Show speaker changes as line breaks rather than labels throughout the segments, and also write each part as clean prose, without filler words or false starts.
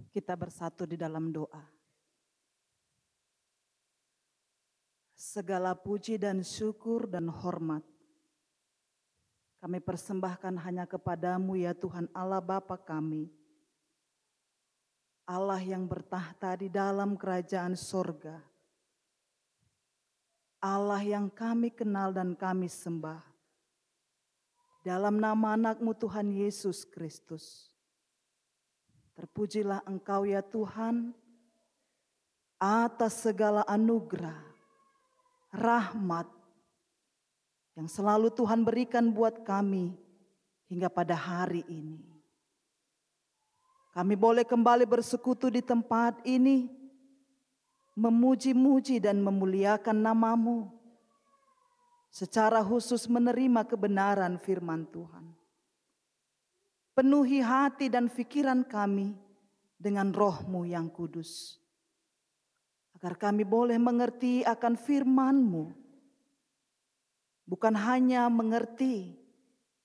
Kita bersatu di dalam doa. Segala puji dan syukur dan hormat kami persembahkan hanya kepadamu ya Tuhan Allah Bapa kami. Allah yang bertahta di dalam kerajaan sorga. Allah yang kami kenal dan kami sembah. Dalam nama anak-Mu Tuhan Yesus Kristus. Terpujilah Engkau ya Tuhan atas segala anugerah, rahmat yang selalu Tuhan berikan buat kami hingga pada hari ini. Kami boleh kembali bersekutu di tempat ini, memuji-muji dan memuliakan nama-Mu, secara khusus menerima kebenaran firman Tuhan. Penuhi hati dan pikiran kami dengan Roh-Mu yang kudus, agar kami boleh mengerti akan firman-Mu. Bukan hanya mengerti,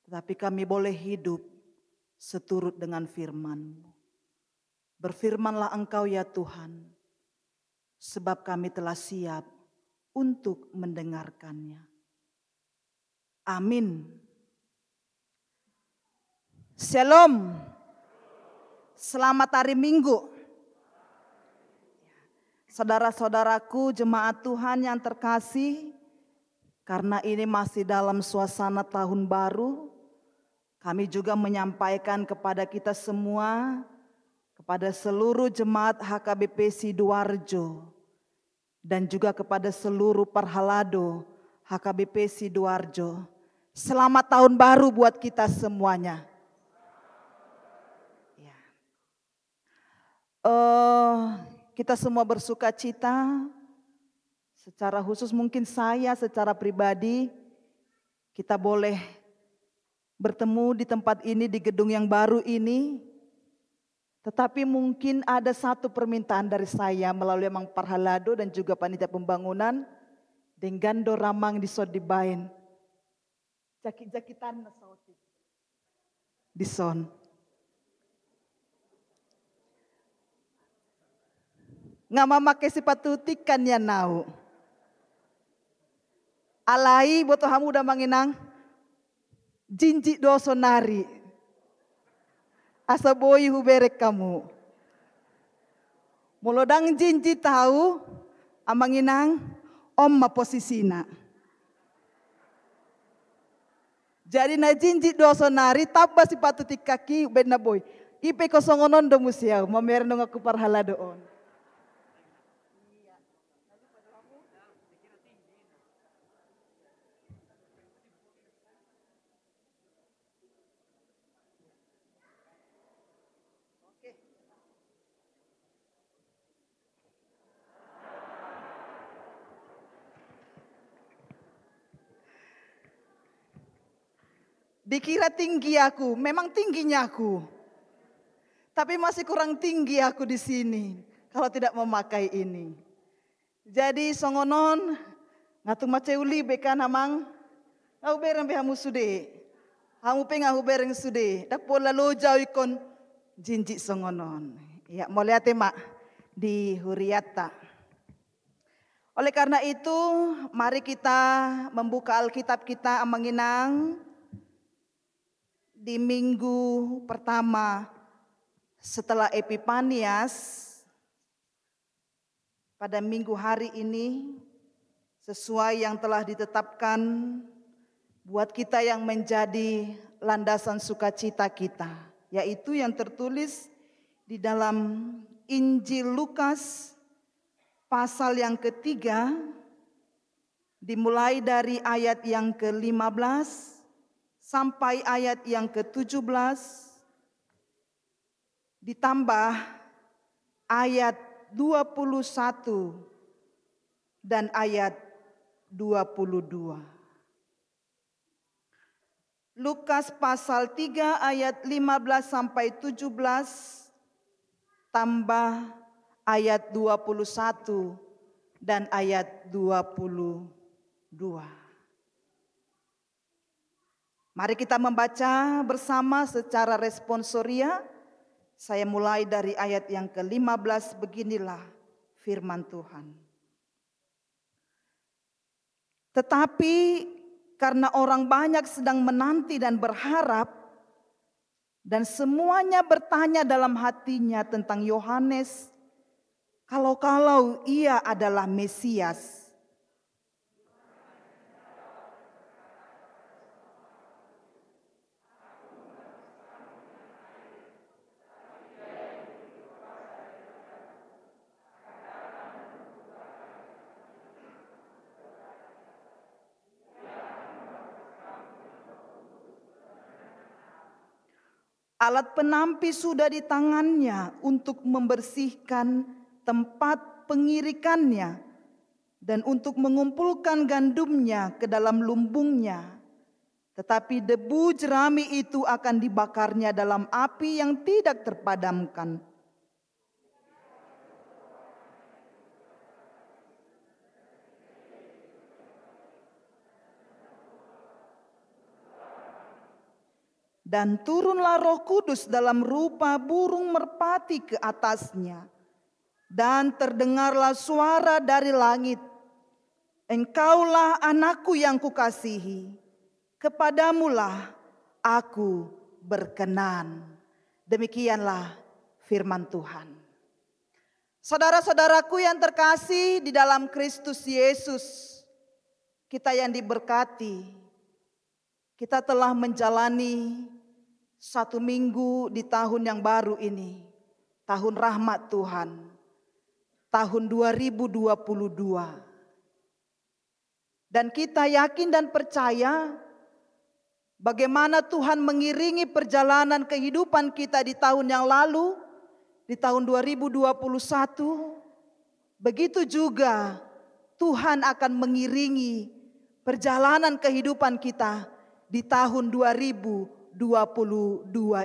tetapi kami boleh hidup seturut dengan firman-Mu. Berfirmanlah Engkau ya Tuhan, sebab kami telah siap untuk mendengarkannya. Amin. Shalom. Selamat hari Minggu. Saudara-saudaraku jemaat Tuhan yang terkasih, karena ini masih dalam suasana tahun baru, kami juga menyampaikan kepada kita semua, kepada seluruh jemaat HKBP Sidoarjo, dan juga kepada seluruh Parhalado HKBP Sidoarjo, selamat tahun baru buat kita semuanya. Ya. Kita semua bersuka cita. Secara khusus mungkin saya secara pribadi, kita boleh bertemu di tempat ini, di gedung yang baru ini. Tetapi mungkin ada satu permintaan dari saya melalui Mang Parhalado dan juga panitia pembangunan, dengan doramang di Sodibain. Jakit-jakitan di son. Nggak memakai sepatu tikan ya nau. Alai boto hamu udah manginang jinji doso nari. Asa boy huberek kamu. Molodang jinji tahu amanginang omma posisina. Jadi na jinji doso nari tabba sepatu tikaki benna boy. Ipe kosongonon do musiau mamerno aku Parhalado on. Dikira tinggi aku, memang tingginya aku. Tapi masih kurang tinggi aku di sini kalau tidak memakai ini. Jadi songonon ngatung maceuli beka namang au bereng be hamu sude. Hamu pe ngahu bereng sude. Dak pola lo jauh ikon jinji songonon. Ya moliate mak di Huriata. Oleh karena itu mari kita membuka Alkitab kita amanginang di minggu pertama setelah Epifanias, pada minggu hari ini, sesuai yang telah ditetapkan buat kita yang menjadi landasan sukacita kita, yaitu yang tertulis di dalam Injil Lukas pasal yang ketiga, dimulai dari ayat yang ke-15 sampai ayat yang ke-17, ditambah ayat 21 dan ayat 22. Lukas pasal 3 ayat 15 sampai 17 tambah ayat 21 dan ayat 22. Mari kita membaca bersama secara responsoria Saya mulai dari ayat yang ke-15, beginilah firman Tuhan. Tetapi karena orang banyak sedang menanti dan berharap, dan semuanya bertanya dalam hatinya tentang Yohanes, kalau-kalau ia adalah Mesias. Alat penampi sudah di tangannya untuk membersihkan tempat pengirikannya dan untuk mengumpulkan gandumnya ke dalam lumbungnya. Tetapi debu jerami itu akan dibakarnya dalam api yang tidak terpadamkan. Dan turunlah Roh Kudus dalam rupa burung merpati ke atasnya. Dan terdengarlah suara dari langit, Engkaulah anakku yang kukasihi, kepadamulah aku berkenan. Demikianlah firman Tuhan. Saudara-saudaraku yang terkasih di dalam Kristus Yesus, kita yang diberkati, kita telah menjalani 1 minggu di tahun yang baru ini, tahun rahmat Tuhan, tahun 2022. Dan kita yakin dan percaya bagaimana Tuhan mengiringi perjalanan kehidupan kita di tahun yang lalu, di tahun 2021. Begitu juga Tuhan akan mengiringi perjalanan kehidupan kita di tahun 2022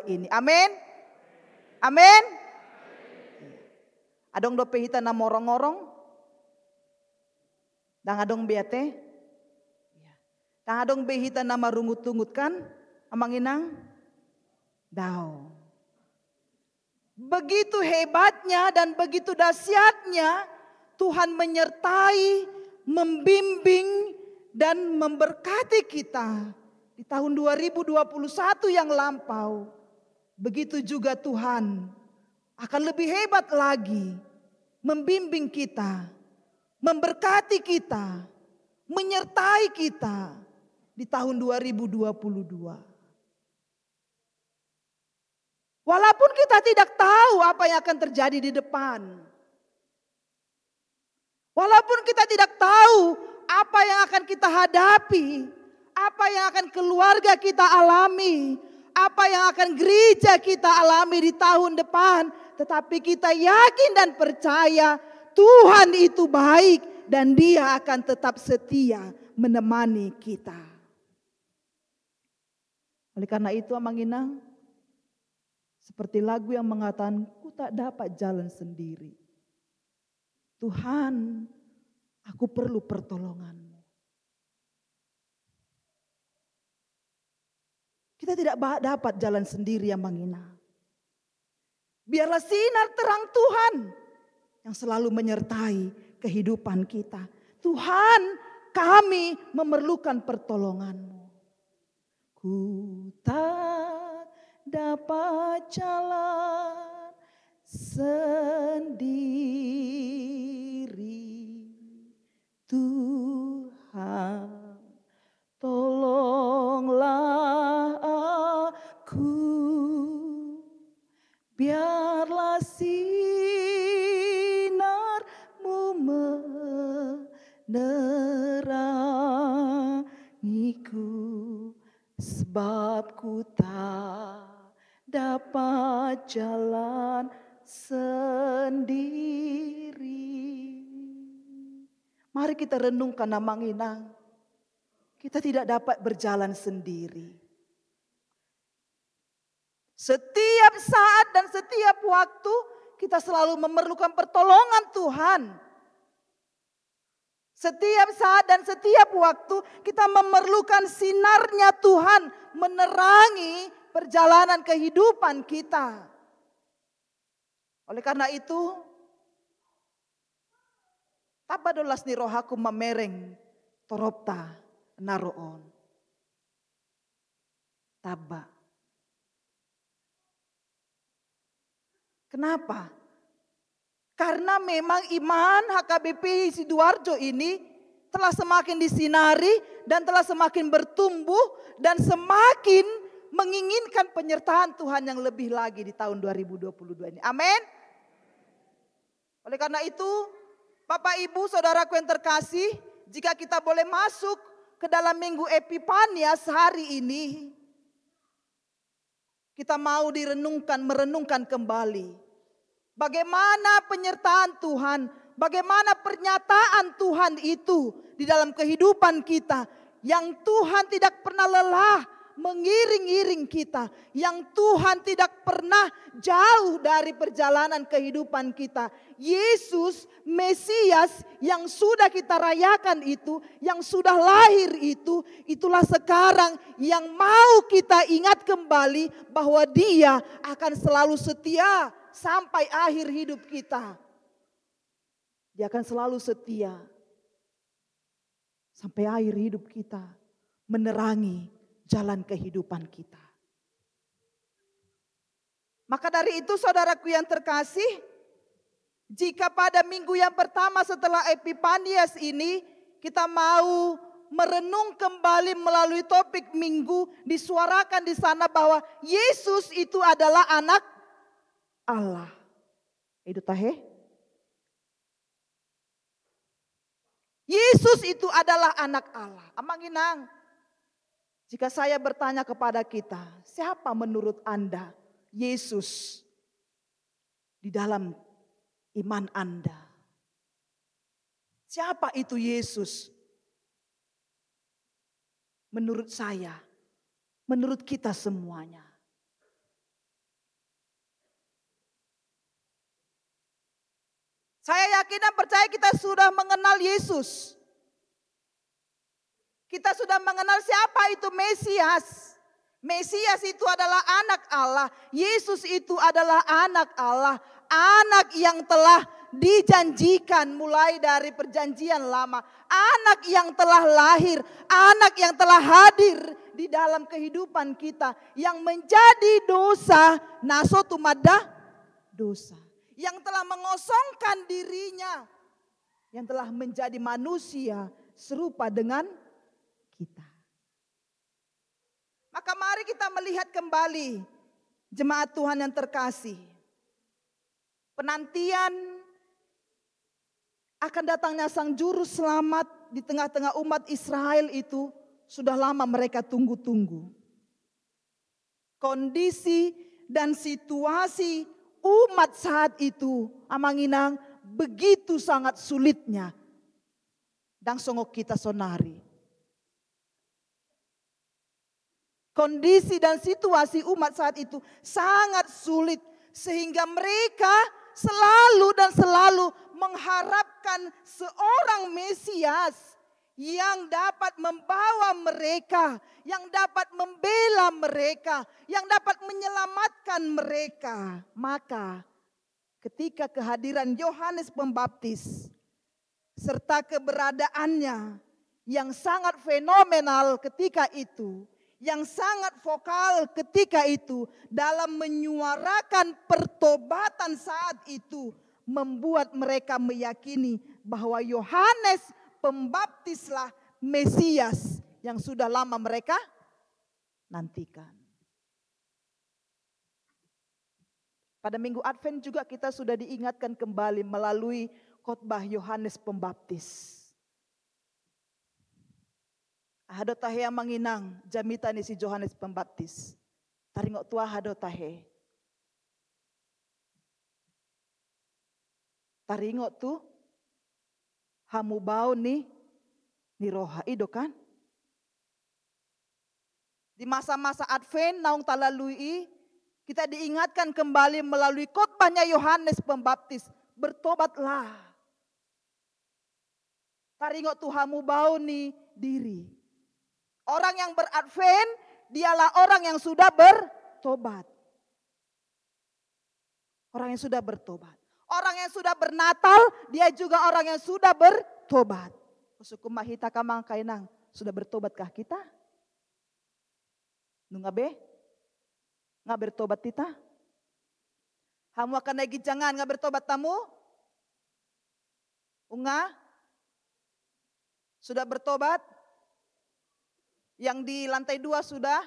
ini. Amin. Amin. Adong dope hita na morong-morong. Dang adong beate. Dang adong behita na marungut-tungut kan. Amang inang. Dao. Begitu hebatnya dan begitu dahsyatnya Tuhan menyertai, membimbing dan memberkati kita. Di tahun 2021 yang lampau, begitu juga Tuhan akan lebih hebat lagi membimbing kita, memberkati kita, menyertai kita di tahun 2022. Walaupun kita tidak tahu apa yang akan terjadi di depan. Walaupun kita tidak tahu apa yang akan kita hadapi. Apa yang akan keluarga kita alami, apa yang akan gereja kita alami di tahun depan. Tetapi kita yakin dan percaya Tuhan itu baik dan Dia akan tetap setia menemani kita. Oleh karena itu Amang Inang, seperti lagu yang mengatakan, ku tak dapat jalan sendiri. Tuhan, aku perlu pertolongan. Kita tidak dapat jalan sendiri yang menghina. Biarlah sinar terang Tuhan yang selalu menyertai kehidupan kita. Tuhan, kami memerlukan pertolongan-Mu. Ku tak dapat jalan sendiri. Tuhan, tolonglah aku, biarlah sinar-Mu menerangiku, sebab ku tak dapat jalan sendiri. Mari kita renungkan Amang Inang. Kita tidak dapat berjalan sendiri. Setiap saat dan setiap waktu kita selalu memerlukan pertolongan Tuhan. Setiap saat dan setiap waktu kita memerlukan sinarnya Tuhan menerangi perjalanan kehidupan kita. Oleh karena itu, tabadolas ni rohaku mamereng toropta naroon. Taba. Kenapa? Karena memang iman HKBP Sidoarjo ini telah semakin disinari dan telah semakin bertumbuh dan semakin menginginkan penyertaan Tuhan yang lebih lagi di tahun 2022 ini. Amin. Oleh karena itu, Bapak Ibu Saudaraku yang terkasih, jika kita boleh masuk ke dalam minggu Epifanias hari ini, kita mau merenungkan kembali bagaimana penyertaan Tuhan, bagaimana pernyataan Tuhan itu di dalam kehidupan kita, yang Tuhan tidak pernah lelah mengiring-iring kita, yang Tuhan tidak pernah jauh dari perjalanan kehidupan kita. Yesus Mesias yang sudah kita rayakan itu, yang sudah lahir itu, itulah sekarang yang mau kita ingat kembali bahwa Dia akan selalu setia sampai akhir hidup kita. Dia akan selalu setia sampai akhir hidup kita, menerangi jalan kehidupan kita. Maka dari itu saudaraku yang terkasih, jika pada minggu yang pertama setelah Epifanias ini kita mau merenung kembali melalui topik minggu, disuarakan di sana bahwa Yesus itu adalah anak Allah. Itu tahe? Yesus itu adalah anak Allah. Amanginang. Jika saya bertanya kepada kita, siapa menurut Anda Yesus di dalam iman Anda? Siapa itu Yesus? Menurut saya, menurut kita semuanya. Saya yakin dan percaya kita sudah mengenal Yesus. Kita sudah mengenal siapa itu Mesias. Mesias itu adalah anak Allah. Yesus itu adalah anak Allah. Anak yang telah dijanjikan mulai dari perjanjian lama. Anak yang telah lahir. Anak yang telah hadir di dalam kehidupan kita. Yang menjadi dosa. Nasotumada dosa. Yang telah mengosongkan dirinya. Yang telah menjadi manusia serupa dengan kita. Maka mari kita melihat kembali jemaat Tuhan yang terkasih. Penantian akan datangnya Sang Juru Selamat di tengah-tengah umat Israel itu sudah lama mereka tunggu-tunggu. Kondisi dan situasi umat saat itu, amanginang, begitu sangat sulitnya. Dan songok kita sonari. Kondisi dan situasi umat saat itu sangat sulit. Sehingga mereka selalu mengharapkan seorang Mesias yang dapat membawa mereka, yang dapat membela mereka, yang dapat menyelamatkan mereka. Maka ketika kehadiran Yohanes Pembaptis serta keberadaannya yang sangat fenomenal ketika itu, yang sangat vokal ketika itu dalam menyuarakan pertobatan saat itu, membuat mereka meyakini bahwa Yohanes Pembaptislah Mesias yang sudah lama mereka nantikan. Pada minggu Advent juga kita sudah diingatkan kembali melalui khotbah Yohanes Pembaptis. Hado tahe yang manginang jamitan si Yohanes Pembaptis. Taringok tua hado tahe. Taringok tu hamu bau ni roha ido kan. Di masa-masa Advent naung talalui kita diingatkan kembali melalui khotbahnya Yohanes Pembaptis. Bertobatlah. Taringok tu hamu bau ni diri. Orang yang beradvent, dialah orang yang sudah bertobat. Orang yang sudah bertobat. Orang yang sudah bernatal, dia juga orang yang sudah bertobat. Suku mahita kamang kainang, sudah bertobatkah kita? Nungabe? Nggak bertobat kita? Kamu akan lagi jangan nggak bertobat tamu? Unga? Sudah bertobat? Yang di lantai 2 sudah?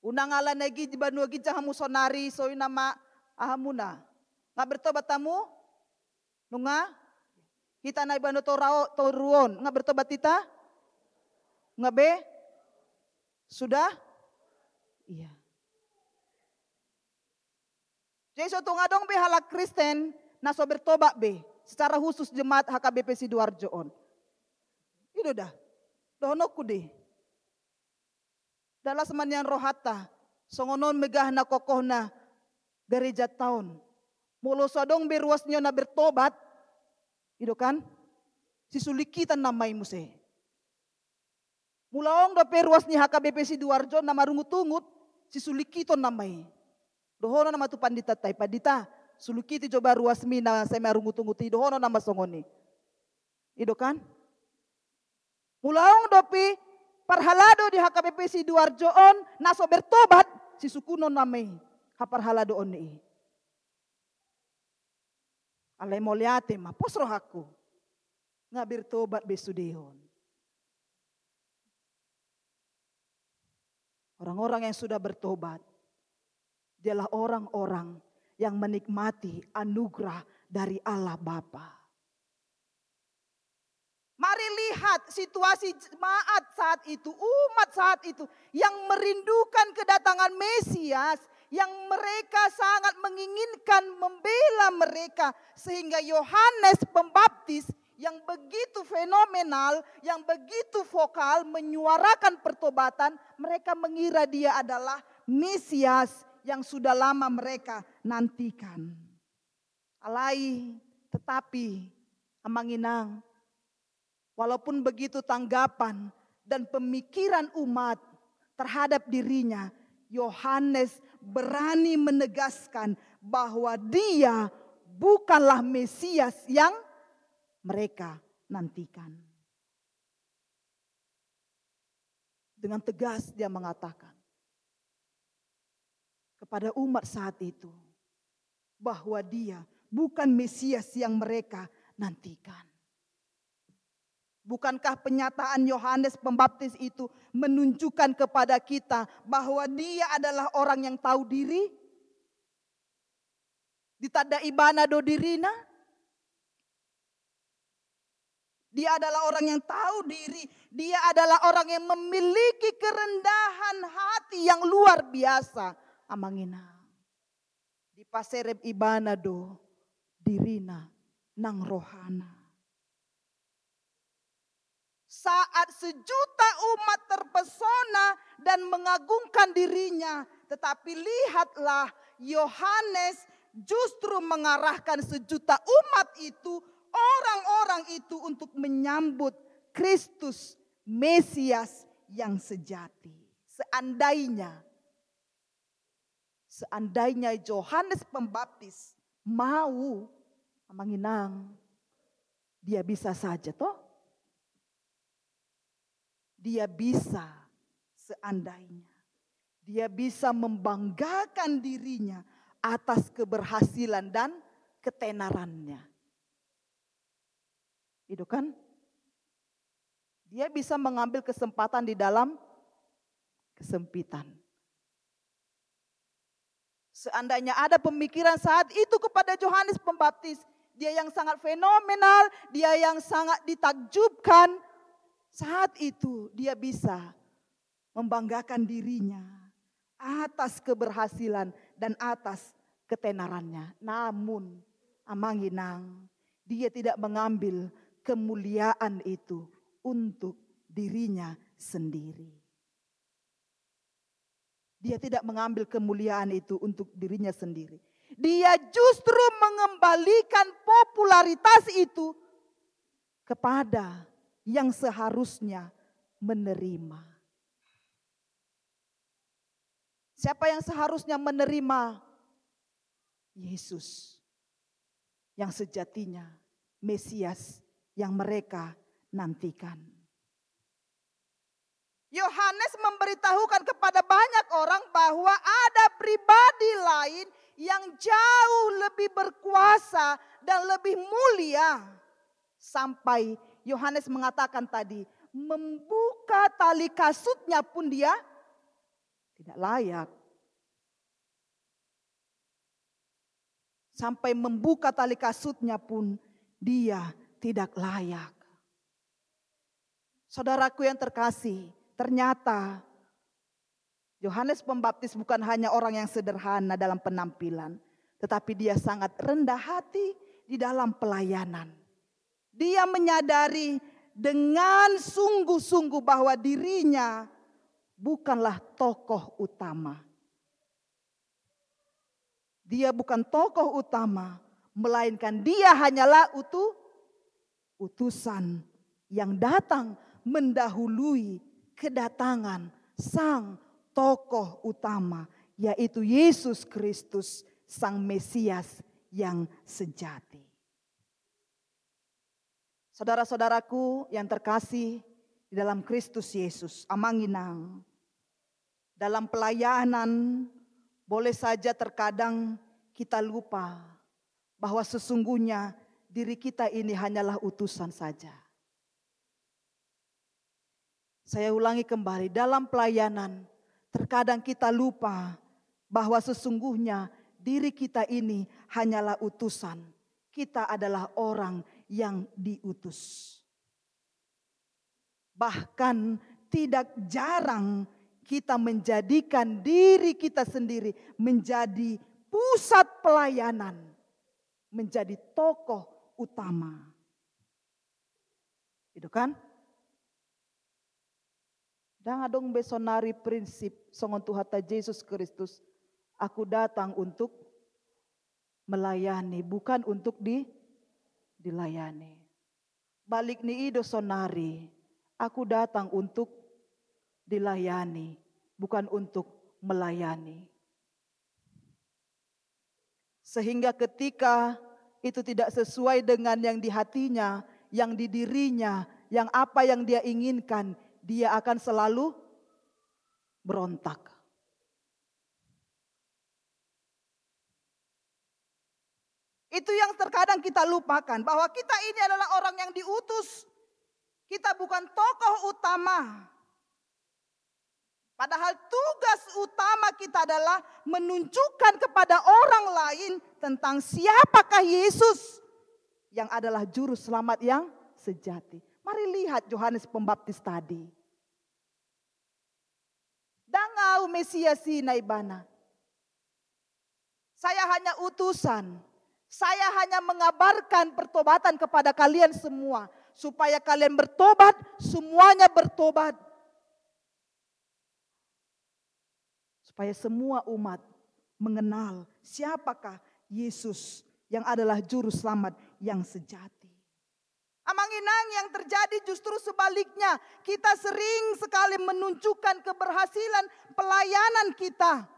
Unang ala nagi di banu agi jangan musonari soi nama ahamuna. Nggak bertobat tamu? Nunga? Kita naik banu toruon. Nggak bertobat kita? Nggak be? Sudah? Iya. Jadi suatu ngadong be halak Kristen naso bertobat be. Secara khusus jemaat HKBP Sidoarjo on. Itu dah. Dohonoku deh. Dalam semanyan rohata. Songonon megah na kokoh na gereja tahun. Mulu sodong be ruasnya na bertobat. Itu kan? Sisulikitan namai muse. Mulaong do pe ruasnya HKBP Sidoarjo nama rungut-ungut. Sisulikiton namai. Dohono nama tu pandita tai pandita. Sulukiti coba ruas mina saya marungut-ungut dohono nama songoni. Itu kan? Mulaong dopi parhalado di HKBP Sidoarjo on naso bertobat si sukuno namai haparhalado on ni. Alai moliate ma posro aku. Nggak bertobat besudehon. Orang-orang yang sudah bertobat dialah orang-orang yang menikmati anugerah dari Allah Bapa. Mari lihat situasi jemaat saat itu, umat saat itu yang merindukan kedatangan Mesias, yang mereka sangat menginginkan membela mereka sehingga Yohanes Pembaptis yang begitu fenomenal, yang begitu vokal menyuarakan pertobatan, mereka mengira dia adalah Mesias yang sudah lama mereka nantikan. Alai, tetapi amanginang, walaupun begitu tanggapan dan pemikiran umat terhadap dirinya, Yohanes berani menegaskan bahwa dia bukanlah Mesias yang mereka nantikan. Dengan tegas dia mengatakan kepada umat saat itu bahwa dia bukan Mesias yang mereka nantikan. Bukankah pernyataan Yohanes Pembaptis itu menunjukkan kepada kita bahwa dia adalah orang yang tahu diri? Ditada ibana do dirina. Dia adalah orang yang tahu diri. Dia adalah orang yang memiliki kerendahan hati yang luar biasa. Amangina. Di pasereb ibana do dirina nang rohana. Saat sejuta umat terpesona dan mengagungkan dirinya. Tetapi lihatlah Yohanes justru mengarahkan sejuta umat itu, orang-orang itu untuk menyambut Kristus Mesias yang sejati. Seandainya Yohanes Pembaptis mau menginang, dia bisa saja toh. Dia bisa seandainya. Dia bisa membanggakan dirinya atas keberhasilan dan ketenarannya. Itu kan? Dia bisa mengambil kesempatan di dalam kesempitan. Seandainya ada pemikiran saat itu kepada Yohanes Pembaptis, dia yang sangat fenomenal, dia yang sangat ditakjubkan, saat itu dia bisa membanggakan dirinya atas keberhasilan dan atas ketenarannya. Namun amanginang, dia tidak mengambil kemuliaan itu untuk dirinya sendiri. Dia tidak mengambil kemuliaan itu untuk dirinya sendiri. Dia justru mengembalikan popularitas itu kepada yang seharusnya menerima. Siapa yang seharusnya menerima Yesus yang sejatinya Mesias yang mereka nantikan. Yohanes memberitahukan kepada banyak orang bahwa ada pribadi lain yang jauh lebih berkuasa dan lebih mulia. Sampai Yohanes mengatakan tadi, membuka tali kasutnya pun dia tidak layak. Sampai membuka tali kasutnya pun dia tidak layak. Saudaraku yang terkasih, ternyata Yohanes Pembaptis bukan hanya orang yang sederhana dalam penampilan, tetapi dia sangat rendah hati di dalam pelayanan. Dia menyadari dengan sungguh-sungguh bahwa dirinya bukanlah tokoh utama. Dia bukan tokoh utama, melainkan dia hanyalah utusan yang datang mendahului kedatangan sang tokoh utama, yaitu Yesus Kristus, sang Mesias yang sejati. Saudara-saudaraku yang terkasih di dalam Kristus Yesus, amanginang. Dalam pelayanan boleh saja terkadang kita lupa bahwa sesungguhnya diri kita ini hanyalah utusan saja. Saya ulangi kembali, dalam pelayanan terkadang kita lupa bahwa sesungguhnya diri kita ini hanyalah utusan. Kita adalah orang yang diutus. Bahkan tidak jarang kita menjadikan diri kita sendiri menjadi pusat pelayanan, menjadi tokoh utama. Itu kan? Dan adong besonari prinsip songon Tuhan Yesus Kristus, aku datang untuk melayani, bukan untuk dilayani. Balik ni ido sonari, aku datang untuk dilayani, bukan untuk melayani. Sehingga ketika itu tidak sesuai dengan yang di hatinya, yang di dirinya, yang apa yang dia inginkan, dia akan selalu berontak. Itu yang terkadang kita lupakan, bahwa kita ini adalah orang yang diutus. Kita bukan tokoh utama. Padahal tugas utama kita adalah menunjukkan kepada orang lain tentang siapakah Yesus yang adalah juru selamat yang sejati. Mari lihat Yohanes Pembaptis tadi. Dangau Mesias naibana. Saya hanya utusan. Saya hanya mengabarkan pertobatan kepada kalian semua. Supaya kalian bertobat, semuanya bertobat. Supaya semua umat mengenal siapakah Yesus yang adalah juru selamat yang sejati. Amanginang yang terjadi justru sebaliknya. Kita sering sekali menunjukkan keberhasilan pelayanan kita.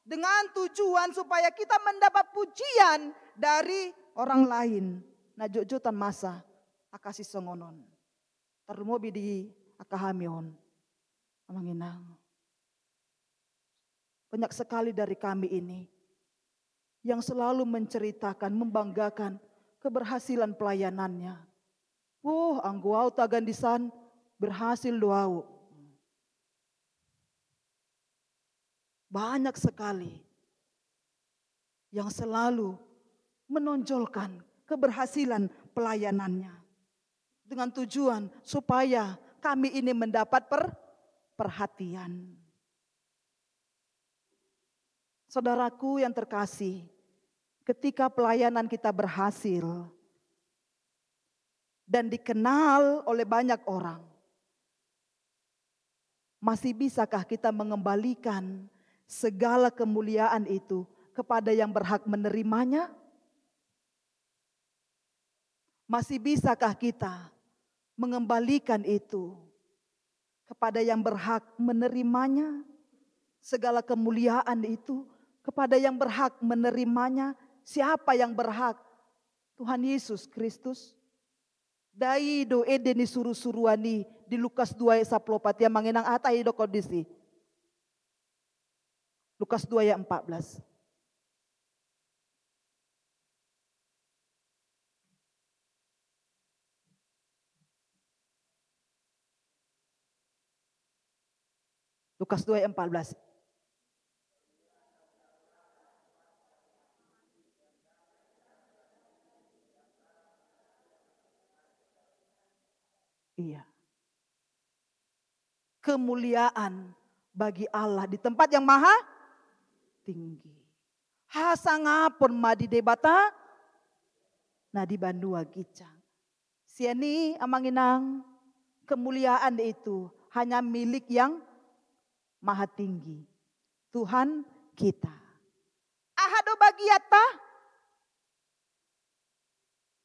Dengan tujuan supaya kita mendapat pujian dari orang lain. Nah jojotan masa akasi songonon. Termobi di akahamion. Amanginang. Banyak sekali dari kami ini yang selalu menceritakan, membanggakan keberhasilan pelayanannya. Angguau tagandisan berhasil doau. Banyak sekali yang selalu menonjolkan keberhasilan pelayanannya. Dengan tujuan supaya kami ini mendapat perhatian. Saudaraku yang terkasih, ketika pelayanan kita berhasil dan dikenal oleh banyak orang, masih bisakah kita mengembalikan segala kemuliaan itu kepada yang berhak menerimanya? Masih bisakah kita mengembalikan itu kepada yang berhak menerimanya? Segala kemuliaan itu kepada yang berhak menerimanya? siapa yang berhak? Tuhan Yesus Kristus. Daido edeni surusuruani di Lukas 2 ayat 14 yang manginang atai do kondisi. Lukas 2 ayat 14. Lukas 2 ayat 14. Iya. Kemuliaan bagi Allah di tempat yang maha tinggi. Hasangapon madi debata na di Bandua Gicang. Siani amanginang kemuliaan itu hanya milik yang maha tinggi. Tuhan kita. Ahado bagiata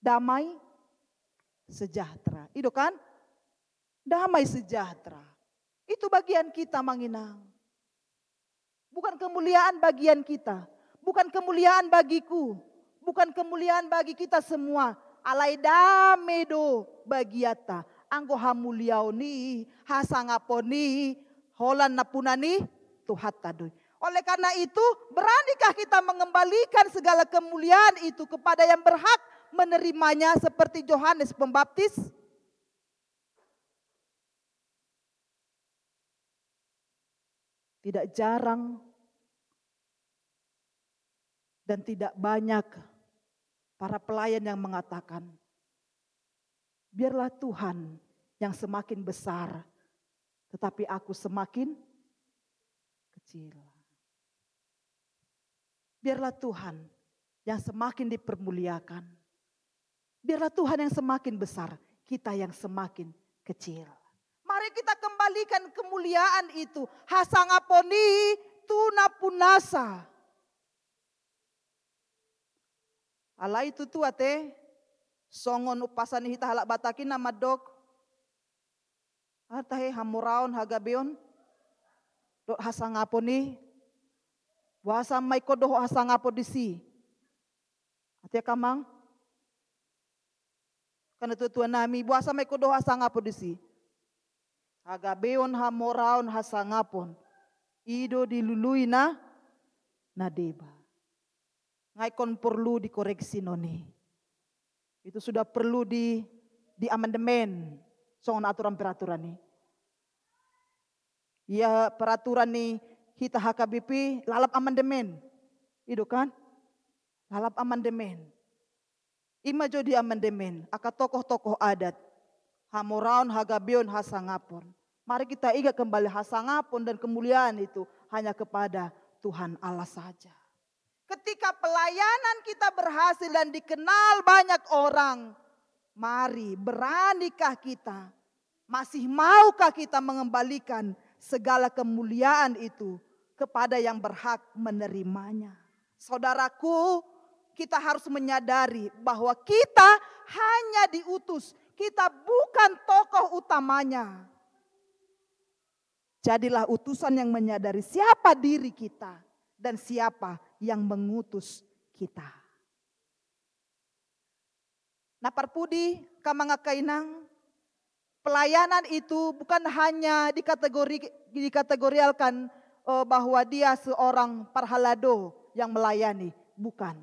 damai sejahtera. Itu kan? Damai sejahtera. Itu bagian kita manginang. Bukan kemuliaan bagian kita. Bukan kemuliaan bagiku. Bukan kemuliaan bagi kita semua. Alai damedo bagiata. Anggo hamuliaoni, hasangaponi, holan napunani, Tuhan tadoi. Oleh karena itu, beranikah kita mengembalikan segala kemuliaan itu kepada yang berhak menerimanya seperti Yohanes Pembaptis? Tidak jarang dan tidak banyak para pelayan yang mengatakan, biarlah Tuhan yang semakin besar, tetapi aku semakin kecil. Biarlah Tuhan yang semakin dipermuliakan. Biarlah Tuhan yang semakin besar, kita yang semakin kecil. Mari kita kembalikan kemuliaan itu. Hasangaponi tunapunasa. Ala itu tu ate songon upasan hita halak batakin nama dok. Atahe hamuraon hagabeon. Dok hasangaponi. Wasa mai kodoh hasangapodisi. Ate kamang. Karena tuan nami wasa mai kodoh hasangapodisi. Hagabeon hamoraon hasangapon. Ido dilului na deba. Ngaikon perlu dikoreksi noni. Itu sudah perlu di amandemen. Soal aturan-peraturan nih. Ya peraturan nih kita HKBP lalap amandemen. Itu kan? Lalap amandemen. Ima jo di amandemen. Aka tokoh-tokoh adat. Hamoraon hagabeon hasangapon. Mari kita ingat kembali hasangapon dan kemuliaan itu hanya kepada Tuhan Allah saja. Ketika pelayanan kita berhasil dan dikenal banyak orang, mari beranikah kita, masih maukah kita mengembalikan segala kemuliaan itu kepada yang berhak menerimanya. Saudaraku, kita harus menyadari bahwa kita hanya diutus, kita bukan tokoh utamanya. Jadilah utusan yang menyadari siapa diri kita dan siapa yang mengutus kita. Naparpudi kamangakainang pelayanan itu bukan hanya dikategorikan bahwa dia seorang parhalado yang melayani, bukan.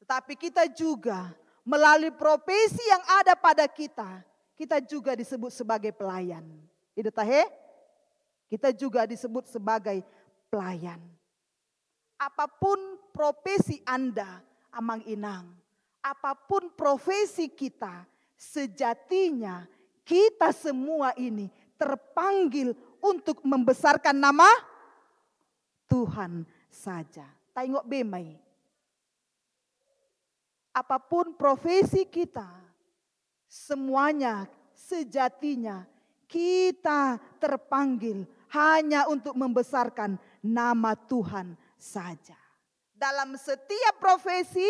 Tetapi kita juga melalui profesi yang ada pada kita juga disebut sebagai pelayan. Itu tahe? Kita juga disebut sebagai pelayan. Apapun profesi Anda, amang inang, apapun profesi kita, sejatinya kita semua ini terpanggil untuk membesarkan nama Tuhan saja. Tengok bemai. Apapun profesi kita, semuanya sejatinya kita terpanggil hanya untuk membesarkan nama Tuhan saja. Dalam setiap profesi,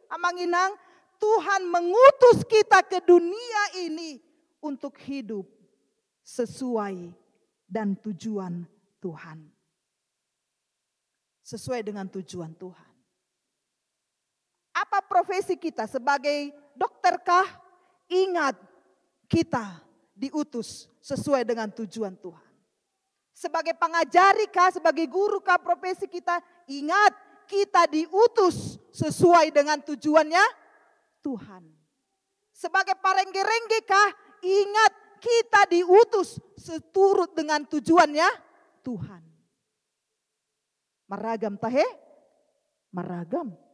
amanginang, Tuhan mengutus kita ke dunia ini untuk hidup sesuai dan tujuan Tuhan. Sesuai dengan tujuan Tuhan. profesi kita sebagai dokter kah? Ingat, kita diutus sesuai dengan tujuan Tuhan. Sebagai pengajari kah, sebagai guru kah profesi kita? Ingat, kita diutus sesuai dengan tujuannya Tuhan. Sebagai parengge-rengge kah? Ingat, kita diutus seturut dengan tujuannya Tuhan. Meragam tahe? Meragam.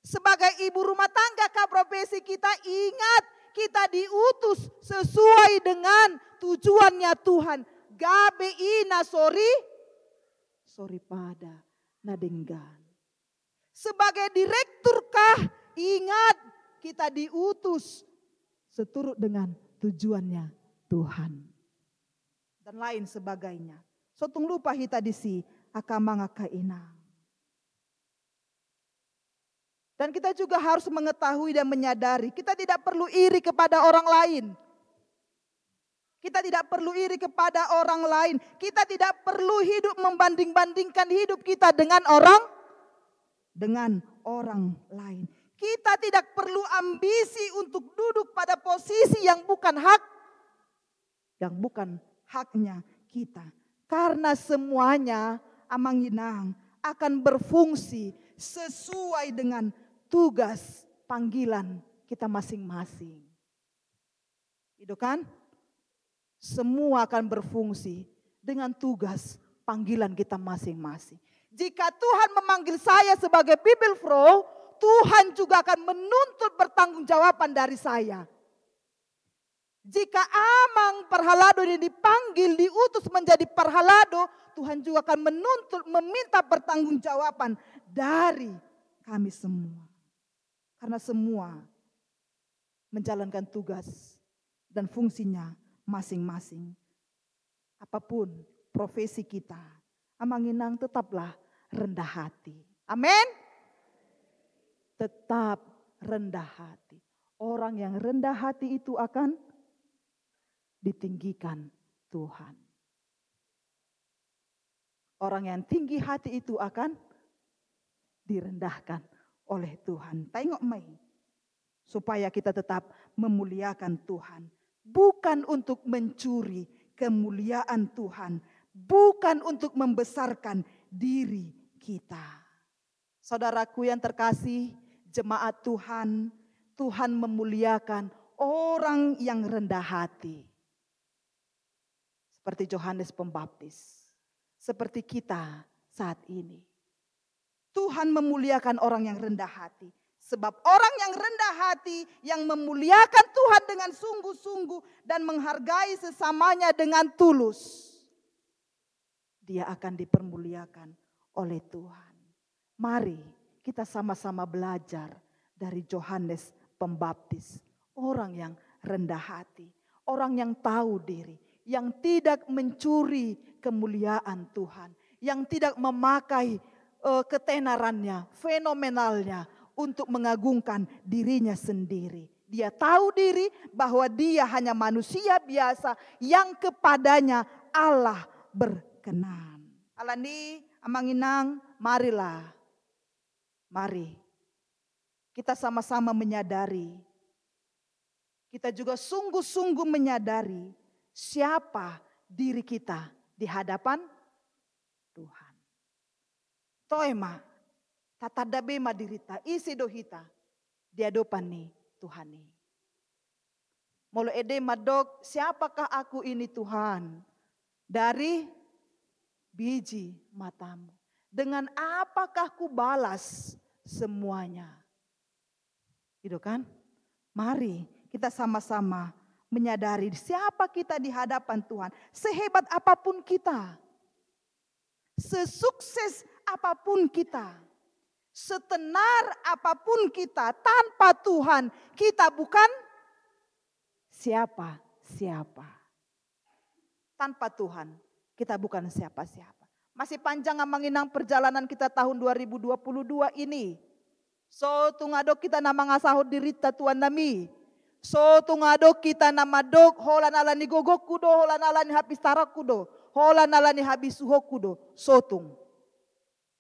Sebagai ibu rumah tangga kah profesi kita? Ingat, kita diutus sesuai dengan tujuannya Tuhan. Gabe ina sorry pada nadenggan. Sebagai direktur kah? Ingat, kita diutus seturut dengan tujuannya Tuhan. Dan lain sebagainya. Sotung lupa hita disi akamanga kainang. Dan kita juga harus mengetahui dan menyadari kita tidak perlu iri kepada orang lain. Kita tidak perlu iri kepada orang lain. Kita tidak perlu hidup membanding-bandingkan hidup kita dengan orang lain. Kita tidak perlu ambisi untuk duduk pada posisi yang bukan haknya kita. Karena semuanya amanginang akan berfungsi sesuai dengan tugas panggilan kita masing-masing. Itu kan? Semua akan berfungsi dengan tugas panggilan kita masing-masing. Jika Tuhan memanggil saya sebagai Bibelfro, Tuhan juga akan menuntut pertanggungjawaban dari saya. Jika Amang Parhalado ini dipanggil, diutus menjadi Parhalado, Tuhan juga akan menuntut, meminta pertanggungjawaban dari kami semua. Karena semua menjalankan tugas dan fungsinya masing-masing. Apapun profesi kita, amanginang tetaplah rendah hati. Amin. Tetap rendah hati. Orang yang rendah hati itu akan ditinggikan Tuhan. Orang yang tinggi hati itu akan direndahkan oleh Tuhan. Tengok mai. Supaya kita tetap memuliakan Tuhan. Bukan untuk mencuri kemuliaan Tuhan. Bukan untuk membesarkan diri kita. Saudaraku yang terkasih, jemaat Tuhan, Tuhan memuliakan orang yang rendah hati. Seperti Yohanes Pembaptis. Seperti kita saat ini. Tuhan memuliakan orang yang rendah hati. Sebab orang yang rendah hati yang memuliakan Tuhan dengan sungguh-sungguh dan menghargai sesamanya dengan tulus. Dia akan dipermuliakan oleh Tuhan. Mari kita sama-sama belajar dari Yohanes Pembaptis. Orang yang rendah hati. Orang yang tahu diri. Yang tidak mencuri kemuliaan Tuhan. Yang tidak memakai ketenarannya, fenomenalnya untuk mengagungkan dirinya sendiri. Dia tahu diri bahwa dia hanya manusia biasa yang kepadanya Allah berkenan. Alani amanginang, marilah. Mari kita sama-sama menyadari. Kita juga sungguh-sungguh menyadari siapa diri kita di hadapan Tuhan. Toema, tatadabe madirita, isi dohita, diadopan nih Tuhan nih. Molo ede madok, siapakah aku ini Tuhan? Dari biji matamu. Dengan apakah ku balas semuanya? Gitu kan? Mari kita sama-sama menyadari siapa kita di hadapan Tuhan. Sehebat apapun kita. Sesukses apapun kita, setenar apapun kita, tanpa Tuhan kita bukan siapa-siapa. Tanpa Tuhan kita bukan siapa-siapa. Masih panjang amanginang perjalanan kita tahun 2022 ini. So tungadok kita nama ngasahod dirita Tuhan nami. So tungadok kita nama dok holan alani gogok kudo, holan alani habis tarak kudo. Hola nalani habis suhokudo sotung.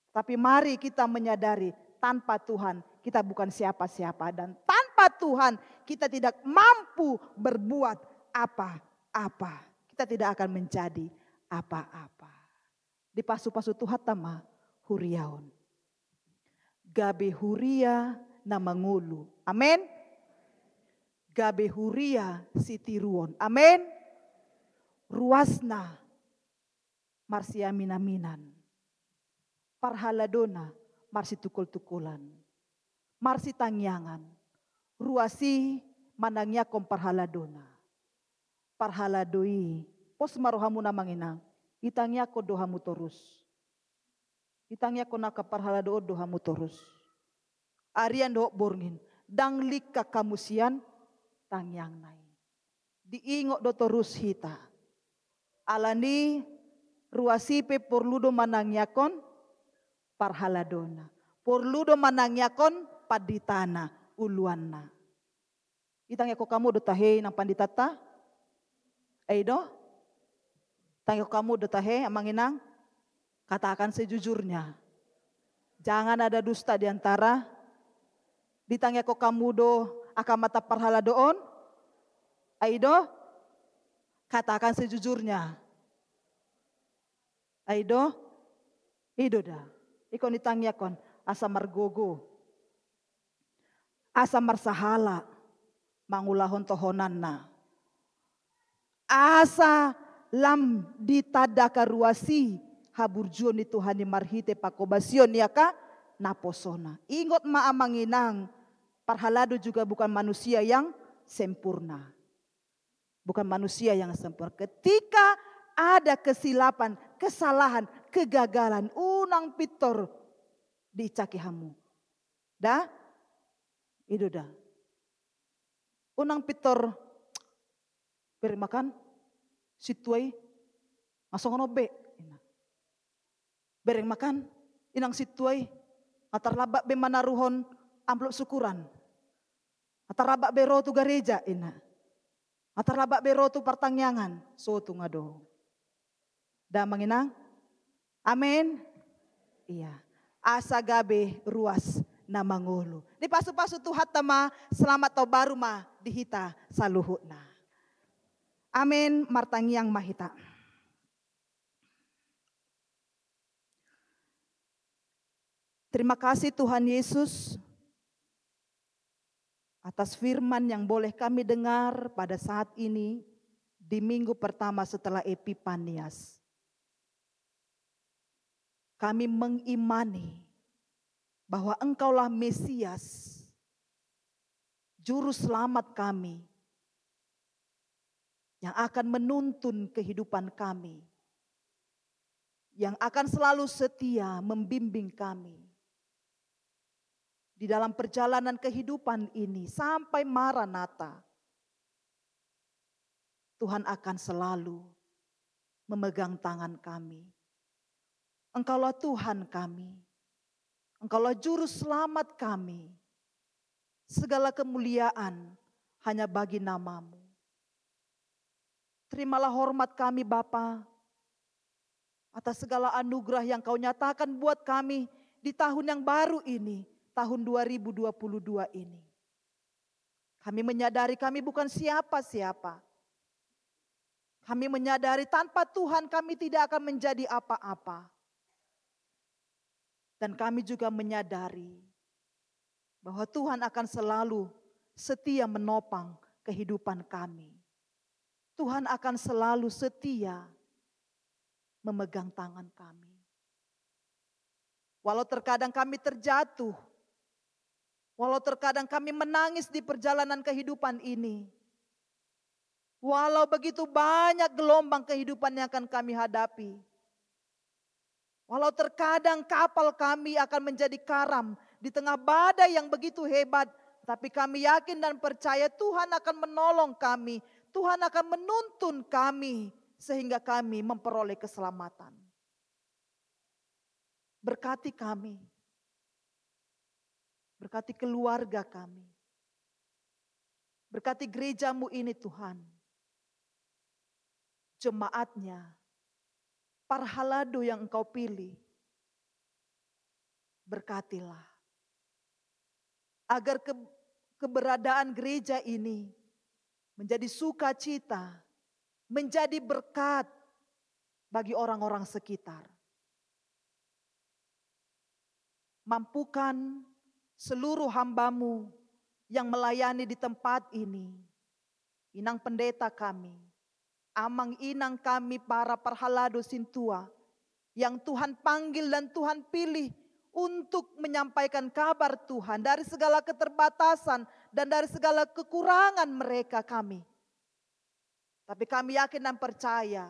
Tapi mari kita menyadari tanpa Tuhan kita bukan siapa-siapa. Dan tanpa Tuhan kita tidak mampu berbuat apa-apa. Kita tidak akan menjadi apa-apa. Di pasu-pasu Tuhan tama huriaon. Gabe huria na mangulu. Amin. Gabe huria sitiruon. Amin. Ruasna marsia minaminan. Parhaladona marsi tukul-tukulan. Marsi tangyangan. Ruasi manangnya kom parhaladona. Parhaladoi pos marohamu namanginang. Itangnya ko dohamu terus. Itangnya ko naka parhalado dohamu terus. Arian do borngin. Danglik kakamusian tangyang nai. Diingok do terus hita. Alani ruasipe porludo manangyakon parhaladona. Porludo manangyakon paditana uluanna. Itangnya ko kamu do tahe nang panditata. Aido. Tangyo kamu do tahe amanginang. Katakan sejujurnya. Jangan ada dusta di antara. Ditanya ko kamu do akamata parhaladoon. Aido. Katakan sejujurnya. Aido. Ido dah. Ikon ditanya kon. Asa margogo. Asa marsahala. Mangulahon tohonanna. Asa lam ditadaka ruasi. Haburjuon ni Tuhan ni marhite pakobasion niaka naposona. Ingot maamanginang. Parhalado juga bukan manusia yang sempurna. Bukan manusia yang sempurna. Ketika ada kesilapan, kesalahan, kegagalan, unang pitor dicakihamu. Dah? Itu dah. Unang pitor beri makan situai masongono be. Bereng makan inang situai atarlabak be manaruhon amplop syukuran. Atarlabak be rotu gereja ina. Atarlabak be rotu partangyangan sotu ngado. Da manginang? Amin. Iya. Asa gabe ruas na mangulu. Di pasu-pasu Tuhan tama selamat tau baru ma dihita saluhutna. Amin martangyang mahita. Terima kasih Tuhan Yesus atas firman yang boleh kami dengar pada saat ini di minggu pertama setelah Epifanias. Kami mengimani bahwa Engkaulah Mesias, Juru Selamat kami yang akan menuntun kehidupan kami, yang akan selalu setia membimbing kami di dalam perjalanan kehidupan ini sampai Maranatha. Tuhan akan selalu memegang tangan kami. Engkaulah Tuhan kami. Engkaulah Juru Selamat kami. Segala kemuliaan hanya bagi nama-Mu. Terimalah hormat kami Bapa atas segala anugerah yang Kau nyatakan buat kami di tahun yang baru ini. Tahun 2022 ini. Kami menyadari kami bukan siapa-siapa. Kami menyadari tanpa Tuhan kami tidak akan menjadi apa-apa. Dan kami juga menyadari bahwa Tuhan akan selalu setia menopang kehidupan kami. Tuhan akan selalu setia memegang tangan kami. Walau terkadang kami terjatuh, walau terkadang kami menangis di perjalanan kehidupan ini. Walau begitu banyak gelombang kehidupan yang akan kami hadapi. Walau terkadang kapal kami akan menjadi karam di tengah badai yang begitu hebat. Tapi kami yakin dan percaya Tuhan akan menolong kami. Tuhan akan menuntun kami sehingga kami memperoleh keselamatan. Berkati kami. Berkati keluarga kami. Berkati gereja-Mu ini Tuhan. Jemaatnya. Parhalado yang Engkau pilih. Berkatilah. agar keberadaan gereja ini menjadi sukacita, menjadi berkat bagi orang-orang sekitar. Mampukan seluruh hamba-Mu yang melayani di tempat ini, inang pendeta kami, amang inang kami para perhalado Sintua, yang Tuhan panggil dan Tuhan pilih untuk menyampaikan kabar Tuhan dari segala keterbatasan dan dari segala kekurangan mereka kami. Tapi kami yakin dan percaya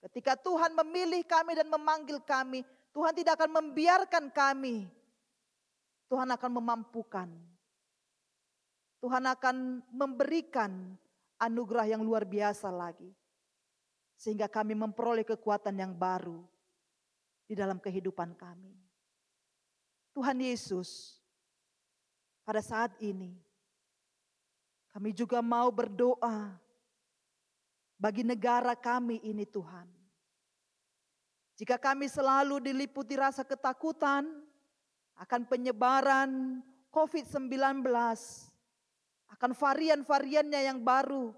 ketika Tuhan memilih kami dan memanggil kami, Tuhan tidak akan membiarkan kami. Tuhan akan memampukan. Tuhan akan memberikan anugerah yang luar biasa lagi. Sehingga kami memperoleh kekuatan yang baru di dalam kehidupan kami. Tuhan Yesus, pada saat ini kami juga mau berdoa bagi negara kami ini Tuhan. Jika kami selalu diliputi rasa ketakutan akan penyebaran COVID-19, akan varian-variannya yang baru.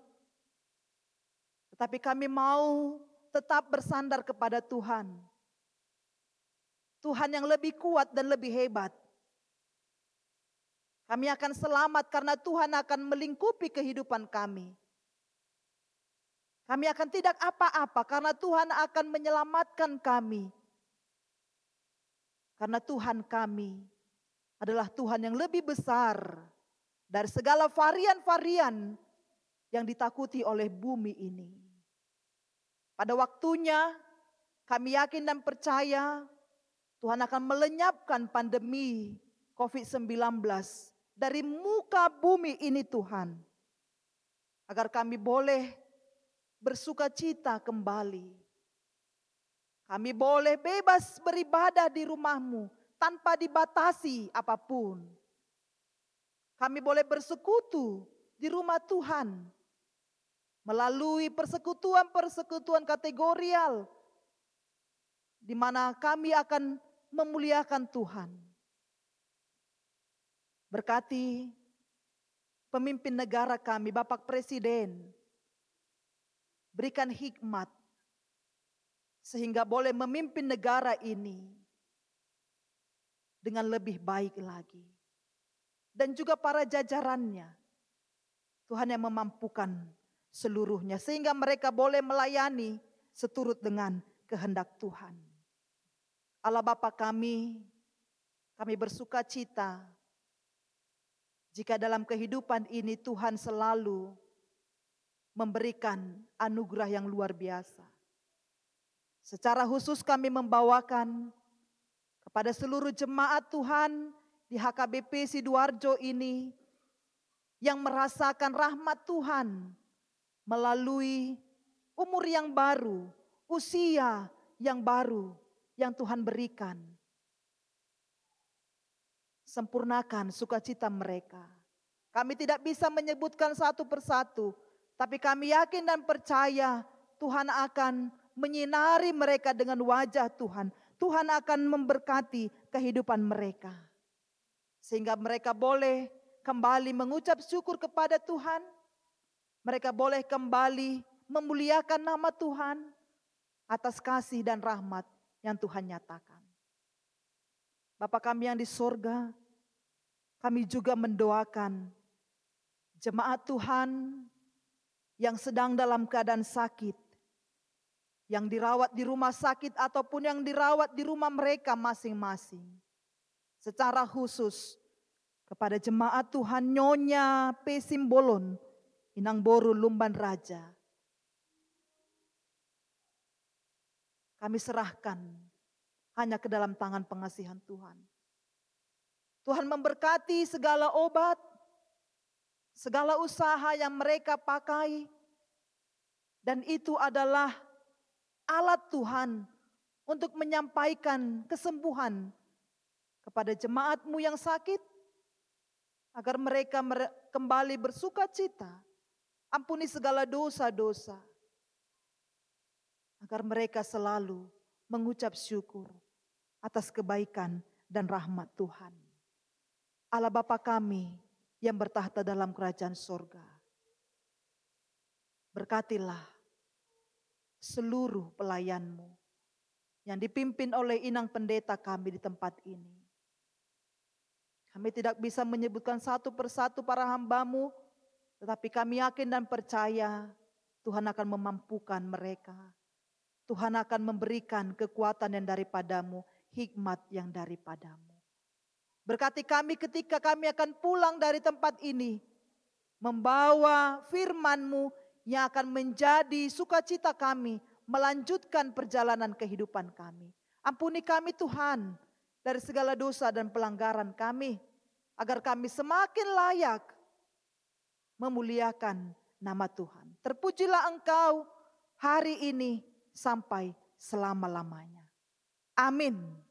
Tetapi kami mau tetap bersandar kepada Tuhan. Tuhan yang lebih kuat dan lebih hebat. Kami akan selamat karena Tuhan akan melingkupi kehidupan kami. Kami akan tidak apa-apa karena Tuhan akan menyelamatkan kami. Karena Tuhan kami adalah Tuhan yang lebih besar dari segala varian-varian yang ditakuti oleh bumi ini. Pada waktunya kami yakin dan percaya Tuhan akan melenyapkan pandemi COVID-19 dari muka bumi ini Tuhan. Agar kami boleh bersuka cita kembali. Kami boleh bebas beribadah di rumah-Mu tanpa dibatasi apapun. Kami boleh bersekutu di rumah Tuhan melalui persekutuan-persekutuan kategorial di mana kami akan memuliakan Tuhan. Berkati pemimpin negara kami, Bapak Presiden, berikan hikmat sehingga boleh memimpin negara ini dengan lebih baik lagi. Dan juga para jajarannya, Tuhan yang memampukan seluruhnya sehingga mereka boleh melayani seturut dengan kehendak Tuhan. Allah Bapa kami bersuka cita jika dalam kehidupan ini Tuhan selalu memberikan anugerah yang luar biasa. Secara khusus kami membawakan kepada seluruh jemaat Tuhan di HKBP Sidoarjo ini yang merasakan rahmat Tuhan melalui umur yang baru, usia yang baru yang Tuhan berikan. Sempurnakan sukacita mereka. Kami tidak bisa menyebutkan satu persatu, tapi kami yakin dan percaya Tuhan akan menyinari mereka dengan wajah Tuhan. Tuhan akan memberkati kehidupan mereka. Sehingga mereka boleh kembali mengucap syukur kepada Tuhan. Mereka boleh kembali memuliakan nama Tuhan atas kasih dan rahmat yang Tuhan nyatakan. Bapa kami yang di sorga, kami juga mendoakan jemaat Tuhan yang sedang dalam keadaan sakit, yang dirawat di rumah sakit ataupun yang dirawat di rumah mereka masing-masing. Secara khusus kepada jemaat Tuhan Nyonya P. Simbolon, Inang Boru Lumban Raja. Kami serahkan hanya ke dalam tangan pengasihan Tuhan. Tuhan memberkati segala obat, segala usaha yang mereka pakai. Dan itu adalah alat Tuhan untuk menyampaikan kesembuhan kepada jemaat-Mu yang sakit. Agar mereka kembali bersuka cita. Ampuni segala dosa-dosa. Agar mereka selalu mengucap syukur atas kebaikan dan rahmat Tuhan. Allah Bapa kami yang bertahta dalam kerajaan surga. Berkatilah seluruh pelayan-Mu yang dipimpin oleh inang pendeta kami di tempat ini. Kami tidak bisa menyebutkan satu persatu para hamba-Mu, tetapi kami yakin dan percaya Tuhan akan memampukan mereka. Tuhan akan memberikan kekuatan yang daripada-Mu, hikmat yang daripada-Mu. Berkati kami ketika kami akan pulang dari tempat ini, membawa firman-Mu yang akan menjadi sukacita kami, melanjutkan perjalanan kehidupan kami. Ampuni kami Tuhan dari segala dosa dan pelanggaran kami, agar kami semakin layak memuliakan nama Tuhan. Terpujilah Engkau hari ini sampai selama-lamanya. Amin.